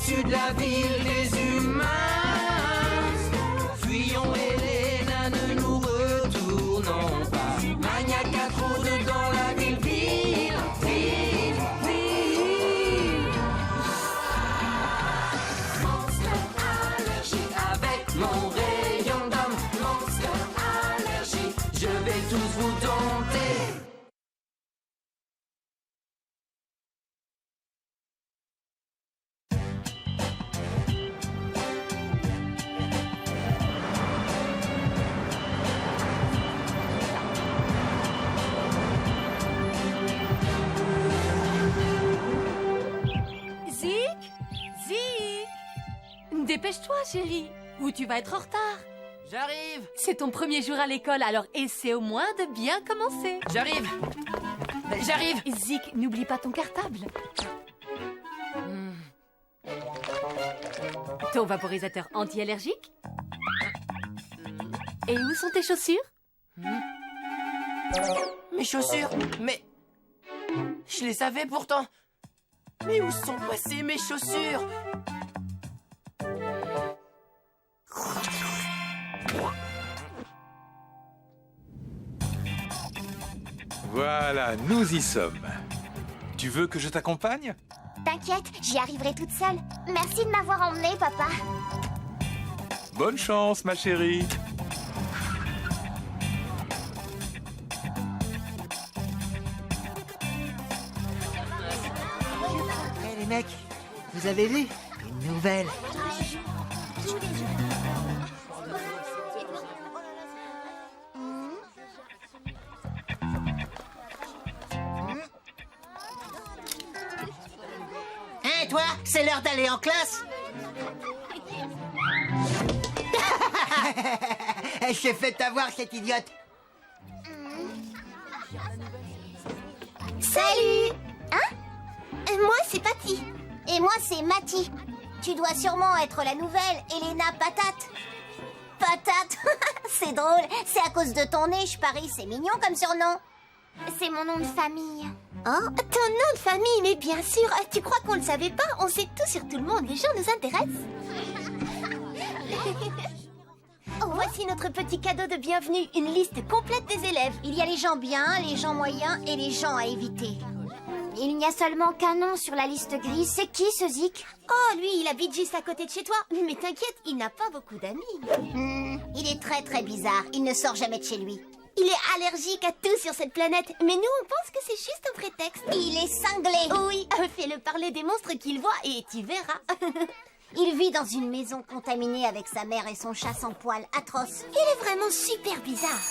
au-dessus de la ville des humains. Fuyons Helena, ne nous retournons pas. Maniaque à trop dans la ville, ville, ville, ville. Monster allergie avec mon rayon d'homme. Monster allergie, je vais tous vous dompter. Dépêche-toi, chérie, ou tu vas être en retard. J'arrive. C'est ton premier jour à l'école, alors essaie au moins de bien commencer. J'arrive. J'arrive. Zik, n'oublie pas ton cartable. Ton vaporisateur anti-allergique. Et où sont tes chaussures? Mes chaussures. Mais... je les avais pourtant. Mais où sont passées mes chaussures? Voilà, nous y sommes. Tu veux que je t'accompagne? T'inquiète, j'y arriverai toute seule. Merci de m'avoir emmenée, papa. Bonne chance, ma chérie. Hé les mecs, vous avez vu? Une nouvelle. Hé toi, c'est l'heure d'aller en classe. Je t'ai fait avoir cette idiote. Salut. Hein? Moi, c'est Patty. Et moi, c'est Matty. Tu dois sûrement être la nouvelle Elena Patate. Patate. C'est drôle. C'est à cause de ton nez, je parie. C'est mignon comme surnom. C'est mon nom de famille. Oh, ton nom de famille, mais bien sûr. Tu crois qu'on ne le savait pas? On sait tout sur tout le monde. Les gens nous intéressent. Oh, voici notre petit cadeau de bienvenue. Une liste complète des élèves. Il y a les gens bien, les gens moyens et les gens à éviter. Il n'y a seulement qu'un nom sur la liste grise. C'est qui, ce Zik? Oh, lui, il habite juste à côté de chez toi. Mais t'inquiète, il n'a pas beaucoup d'amis. Il est très très bizarre. Il ne sort jamais de chez lui. Il est allergique à tout sur cette planète. Mais nous, on pense que c'est juste un prétexte. Il est cinglé. Oui, fais-le parler des monstres qu'il voit et tu verras. Il vit dans une maison contaminée avec sa mère et son chat sans poils atroce. Il est vraiment super bizarre.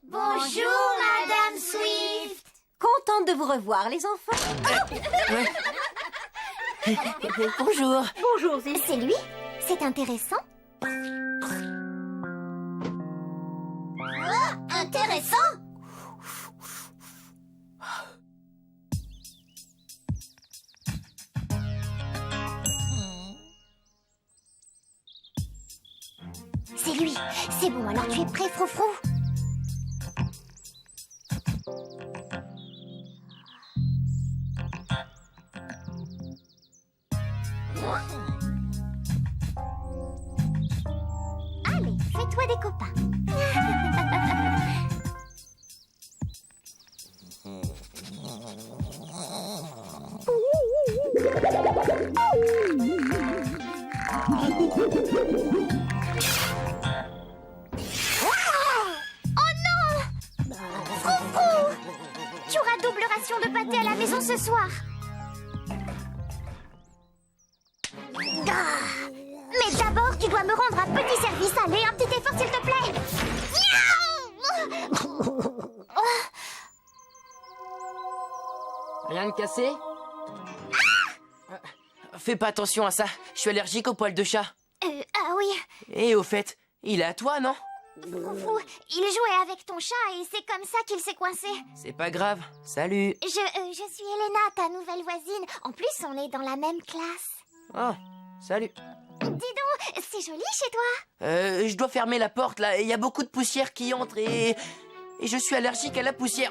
Bonjour, Madame Swift. Contente de vous revoir, les enfants. Bonjour. Bonjour, Zik. C'est lui? C'est intéressant. Oh, intéressant. C'est lui. C'est bon, alors tu es prêt, Froufrou? Allez, fais-toi des copains. Tu auras double ration de pâté à la maison ce soir. Ah, mais d'abord, tu dois me rendre un petit service. Allez, un petit effort, s'il te plaît. Rien de cassé? Fais pas attention à ça. Je suis allergique aux poils de chat. Ah oui. Et au fait, il est à toi, non? Froufrou, il jouait avec ton chat et c'est comme ça qu'il s'est coincé. C'est pas grave. Salut. Je suis Elena, ta nouvelle voisine. En plus, on est dans la même classe. Oh, salut. Dis donc, c'est joli chez toi. Je dois fermer la porte, là. Il y a beaucoup de poussière qui entre et je suis allergique à la poussière.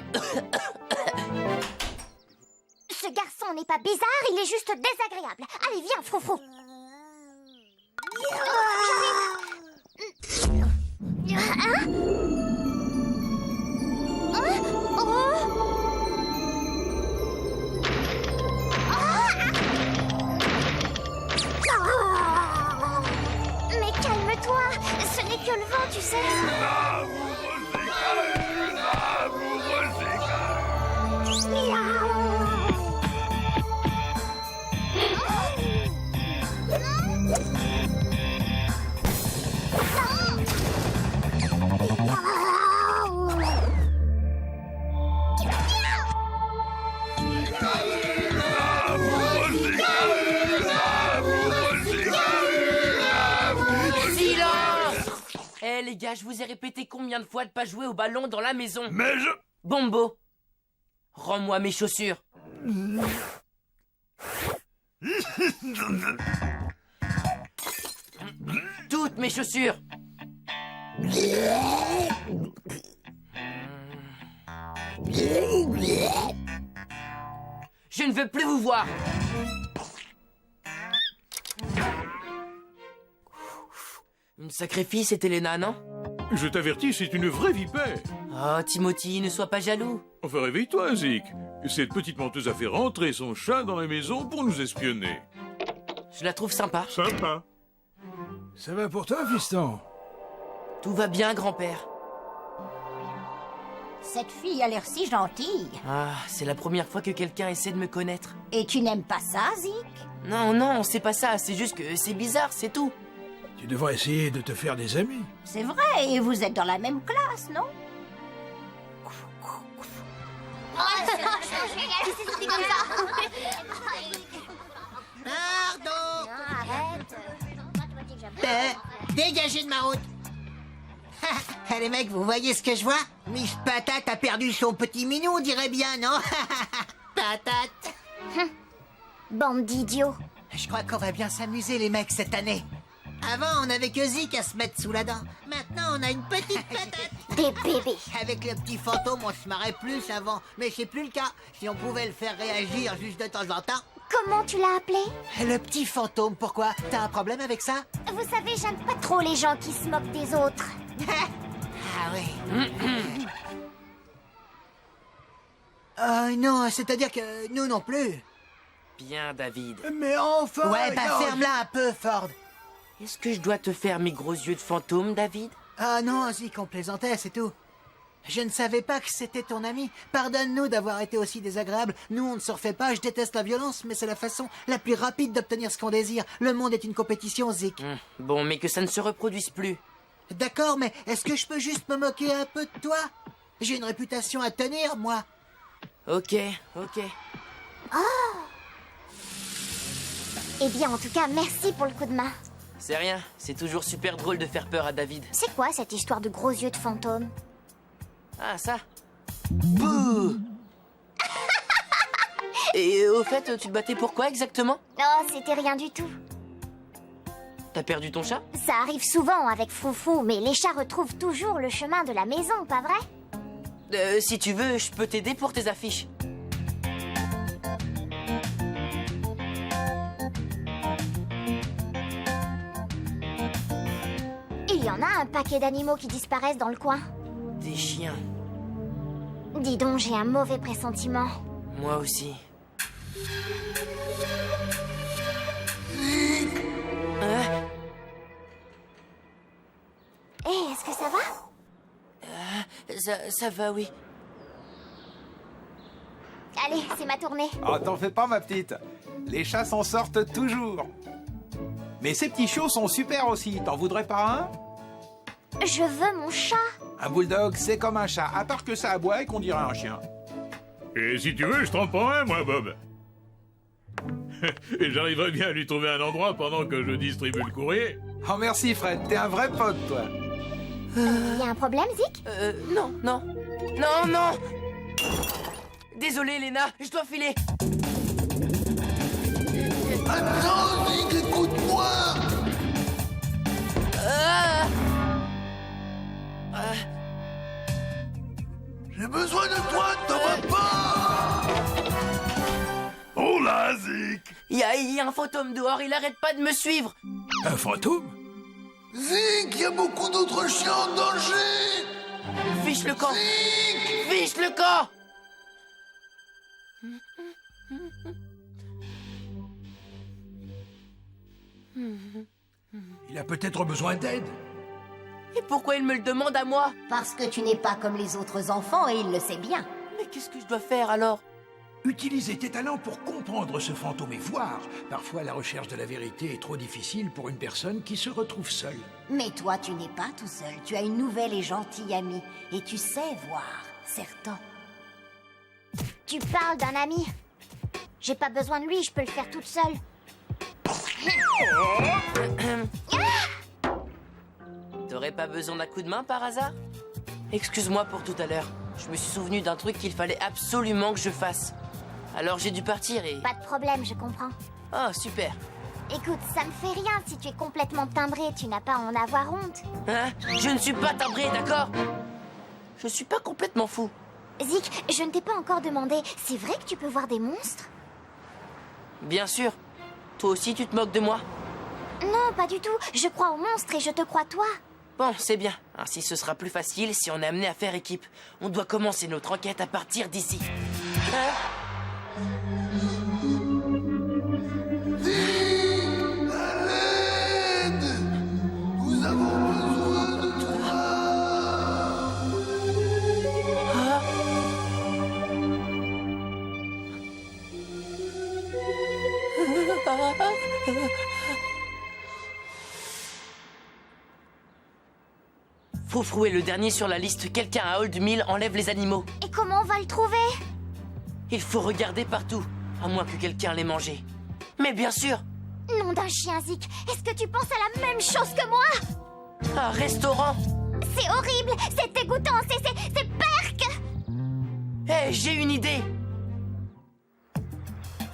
Ce garçon chien n'est pas bizarre, il est juste désagréable. Allez, viens, Froufrou. Hein? Mais calme-toi, ce n'est que le vent, tu sais. Eh les gars, je vous ai répété combien de fois de pas jouer au ballon dans la maison. Mais je... Bombo, rends-moi mes chaussures. Toutes mes chaussures. Je ne veux plus vous voir. Une sacrée fille, cette Elena, non? Je t'avertis, c'est une vraie vipère. Oh, Timothy, ne sois pas jaloux. Enfin, réveille-toi, Zik. Cette petite menteuse a fait rentrer son chat dans la maison pour nous espionner. Je la trouve sympa. Sympa. Ça va pour toi, fiston? Tout va bien, grand-père. Cette fille a l'air si gentille. Ah, c'est la première fois que quelqu'un essaie de me connaître. Et tu n'aimes pas ça, Zik? Non, non, c'est pas ça. C'est juste que c'est bizarre, c'est tout. Tu devrais essayer de te faire des amis. C'est vrai, et vous êtes dans la même classe, non? C'est comme ça. Pardon. Arrête. Dégagez de ma route. Les mecs, vous voyez ce que je vois? Miss Patate a perdu son petit minou, on dirait bien, non? Patate. Bande d'idiots. Je crois qu'on va bien s'amuser, les mecs, cette année. Avant, on avait que Zik à se mettre sous la dent. Maintenant, on a une petite patate. Des bébés. Avec le petit fantôme, on se marrait plus avant. Mais c'est plus le cas. Si on pouvait le faire réagir juste de temps en temps. Comment tu l'as appelé? Le petit fantôme, pourquoi? T'as un problème avec ça? Vous savez, j'aime pas trop les gens qui se moquent des autres. Ah oui. Non, c'est-à-dire que nous non plus. Bien, David. Mais enfin... Ouais, bah non, ferme-la un peu, Ford. Est-ce que je dois te faire mes gros yeux de fantôme, David? Ah non, Zik, on plaisantait, c'est tout. Je ne savais pas que c'était ton ami. Pardonne-nous d'avoir été aussi désagréable. Nous, on ne se refait pas, je déteste la violence, mais c'est la façon la plus rapide d'obtenir ce qu'on désire. Le monde est une compétition, Zik. Bon, mais que ça ne se reproduise plus. D'accord, mais est-ce que je peux juste me moquer un peu de toi? J'ai une réputation à tenir, moi. Ok, ok. Eh bien, en tout cas, merci pour le coup de main. C'est rien, c'est toujours super drôle de faire peur à David. C'est quoi cette histoire de gros yeux de fantôme? Ah, ça. Bouh. Et au fait, tu te battais pour quoi exactement? Oh, c'était rien du tout. T'as perdu ton chat? Ça arrive souvent avec Froufrou, mais les chats retrouvent toujours le chemin de la maison, pas vrai? Si tu veux, je peux t'aider pour tes affiches. Il y en a un paquet d'animaux qui disparaissent dans le coin. Des chiens. Dis donc, j'ai un mauvais pressentiment. Moi aussi. Hé, est-ce que ça va? Ça va, oui. Allez, c'est ma tournée. Oh, t'en fais pas, ma petite. Les chats s'en sortent toujours. Mais ces petits chiots sont super aussi. T'en voudrais pas un? Je veux mon chat. Un bulldog, c'est comme un chat, à part que ça aboie et qu'on dirait un chien. Et si tu veux, je t'en prends un, moi, Bob. Et j'arriverai bien à lui trouver un endroit pendant que je distribue le courrier. Oh, merci, Fred. T'es un vrai pote, toi. Il y a un problème, Zik? Non, non. Non, non. Désolé, Léna, je dois filer. Attends, Zik, écoute-moi! J'ai besoin de toi, t'en vas pas! Oh là va, Zik? Il y a un fantôme dehors, il arrête pas de me suivre. Un fantôme? Zik, il y a beaucoup d'autres chiens en danger. Fiche le camp. Zik! Fiche le camp. Il a peut-être besoin d'aide. Et pourquoi il me le demande à moi? Parce que tu n'es pas comme les autres enfants et il le sait bien. Mais qu'est-ce que je dois faire alors? Utiliser tes talents pour comprendre ce fantôme et voir. Parfois, la recherche de la vérité est trop difficile pour une personne qui se retrouve seule. Mais toi, tu n'es pas tout seul. Tu as une nouvelle et gentille amie. Et tu sais voir, certain. Tu parles d'un ami. J'ai pas besoin de lui, je peux le faire toute seule. T'aurais pas besoin d'un coup de main par hasard? Excuse-moi pour tout à l'heure. Je me suis souvenu d'un truc qu'il fallait absolument que je fasse. Alors j'ai dû partir et... Pas de problème, je comprends. Oh, super. Écoute, ça me fait rien si tu es complètement timbré, tu n'as pas à en avoir honte. Hein? Je ne suis pas timbré, d'accord? Je suis pas complètement fou. Zik, je ne t'ai pas encore demandé, c'est vrai que tu peux voir des monstres? Bien sûr. Toi aussi, tu te moques de moi? Non, pas du tout. Je crois aux monstres et je te crois toi. Bon, c'est bien. Ainsi, ce sera plus facile si on est amené à faire équipe. On doit commencer notre enquête à partir d'ici. Hein? À l'aide! Nous avons besoin de toi! Froufrou est le dernier sur la liste. Quelqu'un à Old Mill enlève les animaux. Et comment on va le trouver? Il faut regarder partout, à moins que quelqu'un l'ait mangé. Mais bien sûr, Nom d'un chien, Zik. Est-ce que tu penses à la même chose que moi? un restaurant. C'est horrible, c'est dégoûtant, c'est perque. Hé, j'ai une idée.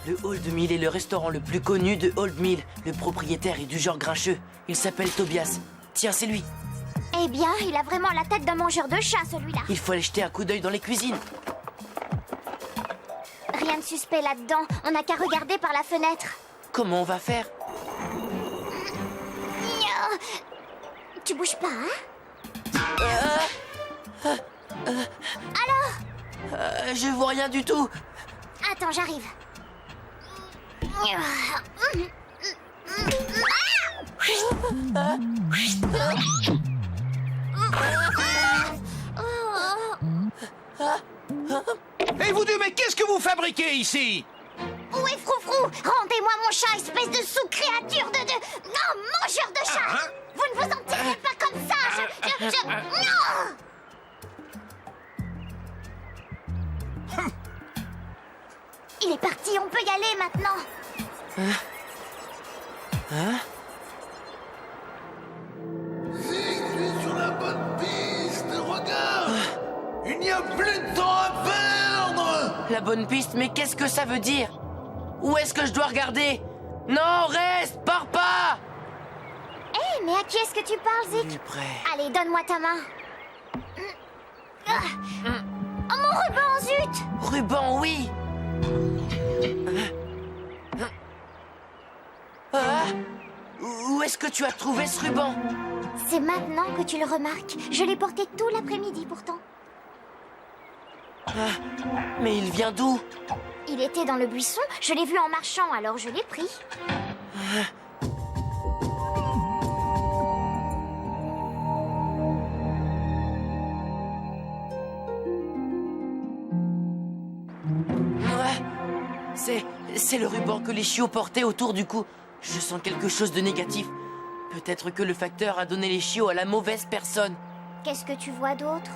Le Old Mill est le restaurant le plus connu de Old Mill. Le propriétaire est du genre grincheux. Il s'appelle Tobias. Tiens, c'est lui. Eh bien, il a vraiment la tête d'un mangeur de chat, celui-là. Il faut aller jeter un coup d'œil dans les cuisines. Rien de suspect là-dedans, on n'a qu'à regarder par la fenêtre. Comment on va faire? Nya. Tu bouges pas, hein? Alors? Je vois rien du tout. Attends, j'arrive. Et vous deux, mais qu'est-ce que vous fabriquez ici? Où est Froufrou? Rendez-moi mon chat, espèce de sous-créature de... Non, mangeur de chat! Hein? Vous ne vous en tirez pas comme ça! Non! Il est parti, on peut y aller maintenant! Zik, tu es sur la bonne piste, regarde! Il n'y a plus de temps à perdre! La bonne piste, mais qu'est-ce que ça veut dire? Où est-ce que je dois regarder? Non, reste, pars pas! Hé, mais à qui est-ce que tu parles, Zik? Plus près. Allez, donne-moi ta main. Oh, mon ruban, zut! Ruban, oui. Ah, où est-ce que tu as trouvé ce ruban? C'est maintenant que tu le remarques. Je l'ai porté tout l'après-midi, pourtant. Mais il vient d'où? Il était dans le buisson, je l'ai vu en marchant, alors je l'ai pris. Ouais, c'est le ruban que les chiots portaient autour du cou. Je sens quelque chose de négatif. Peut-être que le facteur a donné les chiots à la mauvaise personne. Qu'est-ce que tu vois d'autre?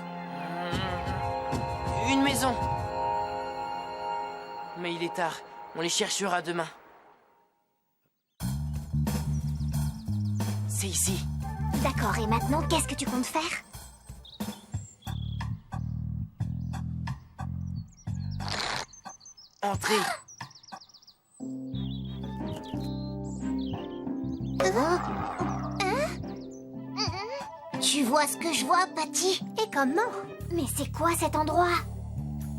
Une maison. Mais il est tard. On les cherchera demain. C'est ici. D'accord, et maintenant, qu'est-ce que tu comptes faire? Entrez. Tu vois ce que je vois, Patty? Et comment? Mais c'est quoi cet endroit?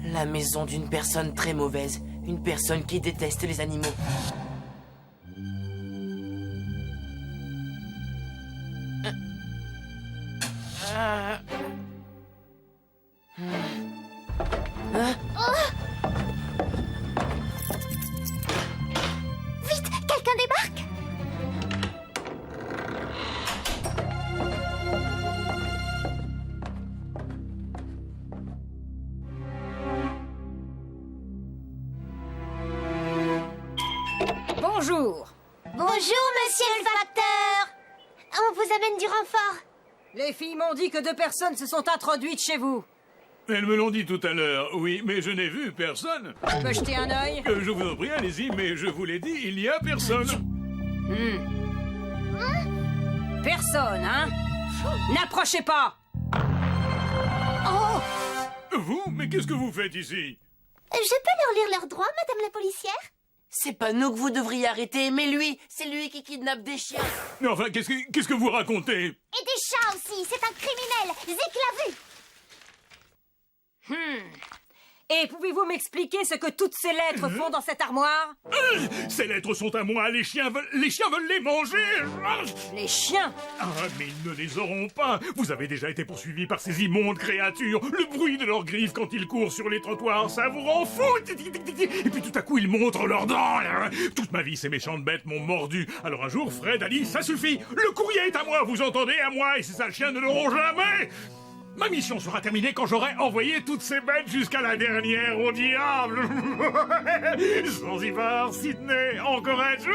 La maison d'une personne très mauvaise. Une personne qui déteste les animaux. Vite, quelqu'un débarque! Bonjour. Bonjour, monsieur le facteur! On vous amène du renfort. Les filles m'ont dit que 2 personnes se sont introduites chez vous. Elles me l'ont dit tout à l'heure, oui, mais je n'ai vu personne. Tu peux jeter un œil? Je vous en prie, allez-y, mais je vous l'ai dit, il n'y a personne. Personne, hein? N'approchez pas! Vous? Mais qu'est-ce que vous faites ici? Je peux leur lire leurs droits, madame la policière? C'est pas nous que vous devriez arrêter, mais lui, c'est lui qui kidnappe des chiens. Mais enfin, qu'est-ce que vous racontez? Et des chats aussi, c'est un criminel! Zik l'a vu! Et pouvez-vous m'expliquer ce que toutes ces lettres font dans cette armoire? Ces lettres sont à moi, les chiens veulent les manger. Les chiens? Ah, mais ils ne les auront pas. Vous avez déjà été poursuivi par ces immondes créatures. Le bruit de leurs griffes quand ils courent sur les trottoirs, ça vous rend fou. Et puis tout à coup, ils montrent leurs dents. Toute ma vie, ces méchantes bêtes m'ont mordu. Alors un jour, Fred a dit, ça suffit. Le courrier est à moi, vous entendez, à moi. Et ces sales chiens ne l'auront jamais. Ma mission sera terminée quand j'aurai envoyé toutes ces bêtes jusqu'à la dernière au diable. Zanzibar, Sydney, Anchorage.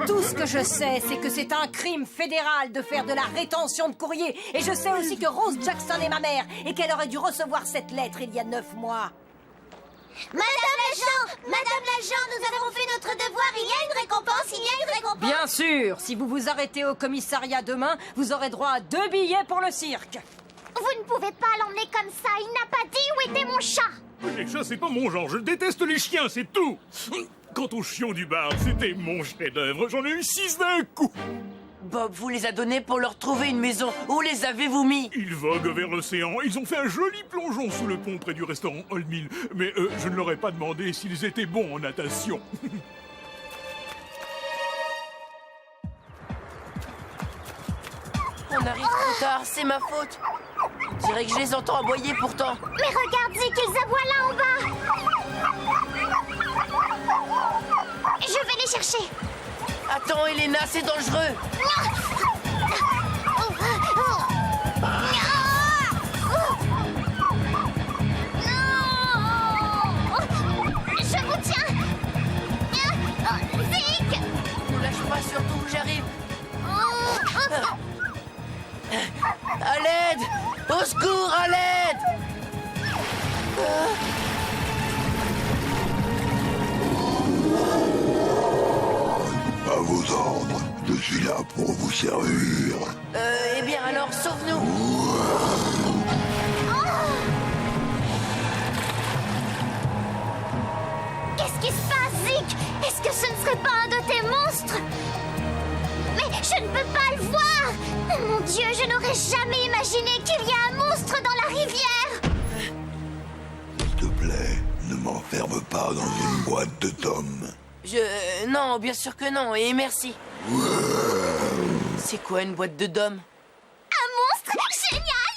Tout ce que je sais, c'est que c'est un crime fédéral de faire de la rétention de courrier. Et je sais aussi que Rose Jackson est ma mère et qu'elle aurait dû recevoir cette lettre il y a 9 mois. Madame l'agent, nous avons fait notre devoir, il y a une récompense, Bien sûr, si vous vous arrêtez au commissariat demain, vous aurez droit à 2 billets pour le cirque. Vous ne pouvez pas l'emmener comme ça, il n'a pas dit où était mon chat. Les chats, c'est pas mon genre, je déteste les chiens, c'est tout. Quant aux chiots du bar, c'était mon chef-d'œuvre, j'en ai eu 6 d'un coup. Bob vous les a donnés pour leur trouver une maison. Où les avez-vous mis? Ils voguent vers l'océan, ils ont fait un joli plongeon sous le pont près du restaurant Old Mill. Mais je ne leur ai pas demandé s'ils étaient bons en natation. On arrive trop tard, c'est ma faute. On dirait que je les entends aboyer pourtant. Mais regarde Zik, ils aboient là en bas. Je vais les chercher. Attends, Elena, c'est dangereux. Je vous tiens. Zik. Ne lâche pas, surtout, j'arrive. À l'aide! Au secours, à l'aide! À vos ordres, je suis là pour vous servir. Eh bien alors, sauve-nous! Qu'est-ce qui se passe, Zik? Est-ce que ce ne serait pas un de tes monstres? Mais je ne peux pas le voir! Mon Dieu, je n'aurais jamais imaginé qu'il y a un monstre dans la rivière! S'il te plaît, ne m'enferme pas dans une boîte de tomes. Non, bien sûr que non, et merci. C'est quoi une boîte de dôme? Un monstre? Génial!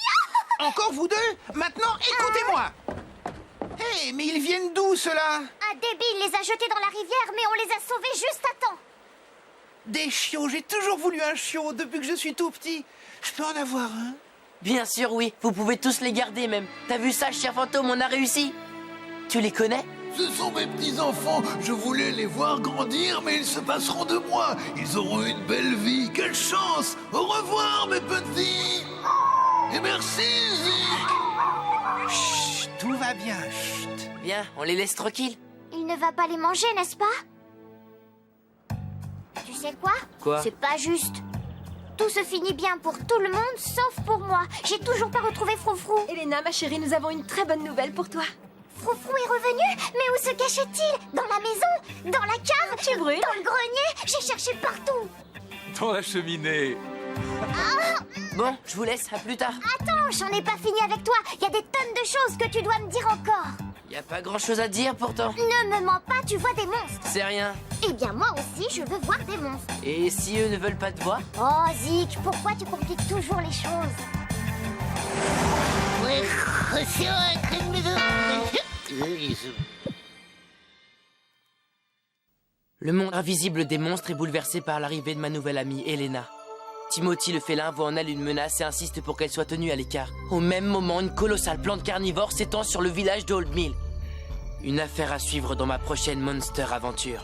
Encore vous deux? Maintenant, écoutez-moi. Hé, mais ils viennent d'où, ceux-là? Un débile les a jetés dans la rivière, mais on les a sauvés juste à temps. Des chiots, j'ai toujours voulu un chiot depuis que je suis tout petit. Je peux en avoir un? Bien sûr, oui. Vous pouvez tous les garder, même. T'as vu ça, chien fantôme, on a réussi. Tu les connais? Ce sont mes petits-enfants. Je voulais les voir grandir, mais ils se passeront de moi. Ils auront une belle vie. Quelle chance! Au revoir, mes petits! Et merci, Zik! Chut, tout va bien, chut. Bien, on les laisse tranquilles. Il ne va pas les manger, n'est-ce pas? Tu sais quoi? Quoi? C'est pas juste. Tout se finit bien pour tout le monde, sauf pour moi. J'ai toujours pas retrouvé Froufrou. Elena, ma chérie, nous avons une très bonne nouvelle pour toi. Froufrou est revenu? Mais où se cachait-il? Dans la maison? Dans la cave? Tu brûles? Dans le grenier? J'ai cherché partout. Dans la cheminée. Bon, je vous laisse, à plus tard. Attends, j'en ai pas fini avec toi. Il y a des tonnes de choses que tu dois me dire encore. Y a pas grand chose à dire pourtant. Ne me mens pas, tu vois des monstres. C'est rien. Eh bien, moi aussi, je veux voir des monstres. Et si eux ne veulent pas te voir? Oh, Zik, pourquoi tu compliques toujours les choses? Le monde invisible des monstres est bouleversé par l'arrivée de ma nouvelle amie, Elena. Timothy le félin voit en elle une menace et insiste pour qu'elle soit tenue à l'écart. Au même moment, une colossale plante carnivore s'étend sur le village de Old Mill. Une affaire à suivre dans ma prochaine Monster Aventure.